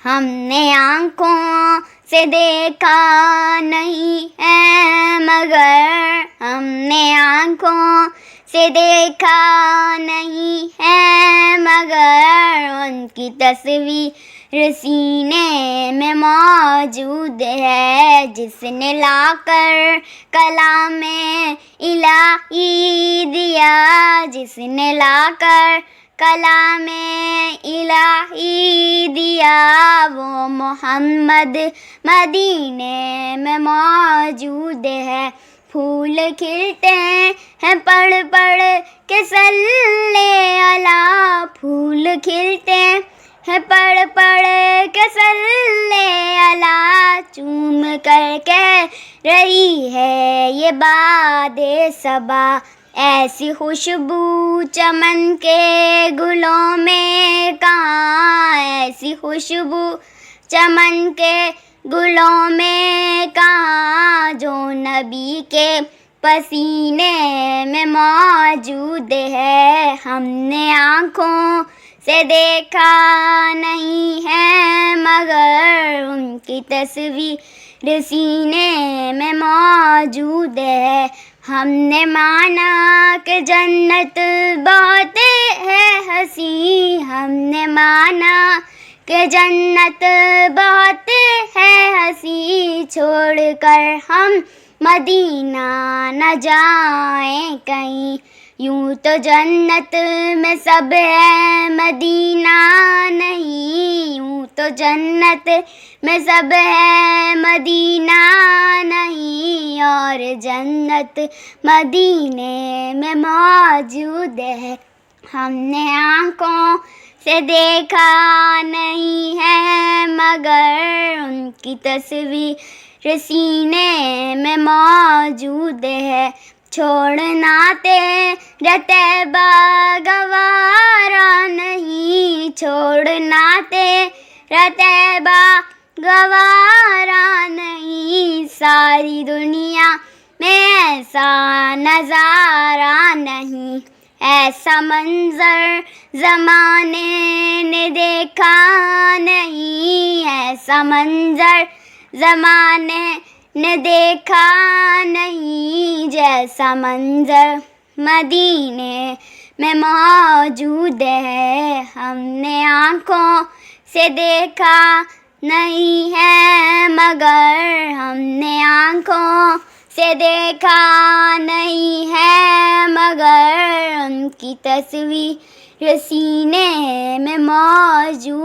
ہم نے آنکھوں سے دیکھا نہیں ہے مگر ہم نے آنکھوں سے دیکھا نہیں ہے مگر ان کی تصویر سینے میں موجود ہے، جس نے لا کر کلام الہی دیا، جس نے لا کر کلام الہی دیا، وہ محمد مدینے میں موجود ہے۔ پھول کھلتے ہیں پڑھ پڑھ کے صلی اللہ، پھول کھلتے ہیں پڑھ پڑھ کے صلی اللہ، چوم کر کہہ رہی ہے یہ باد صبا، ایسی خوشبو چمن کے گلوں میں کہاں، ایسی خوشبو چمن کے گلوں میں کہاں، جو نبی کے پسینے میں موجود ہے۔ ہم نے آنکھوں سے دیکھا نہیں ہے مگر ان کی تصویر سینے میں موجود ہے۔ ہم نے مانا کہ جنت بہت ہے حسین، ہم نے مانا کہ جنت بہت ہے حسین، چھوڑ کر ہم مدینہ نہ جائیں کہیں، یوں تو جنت میں سب ہے مدینہ نہیں، یوں تو جنت میں سب ہے مدینہ نہیں، اور جنت مدینے میں موجود ہے۔ ہم نے آنکھوں سے دیکھا نہیں ہے مگر ان کی تصویر سینے میں موجود ہے۔ چھوڑنا تیرا طیبہ گوارا نہیں، چھوڑنا تیرا طیبہ گوارا نہیں، ساری دنیا میں ایسا نظارہ نہیں، ایسا منظر زمانے نے دیکھا نہیں، ایسا منظر زمانے نے دیکھا نہیں، جیسا منظر مدینے میں موجود ہے۔ ہم نے آنکھوں سے دیکھا نہیں ہے مگر ہم نے آنکھوں سے دیکھا نہیں ہے مگر ان کی تصویر سینے میں موجود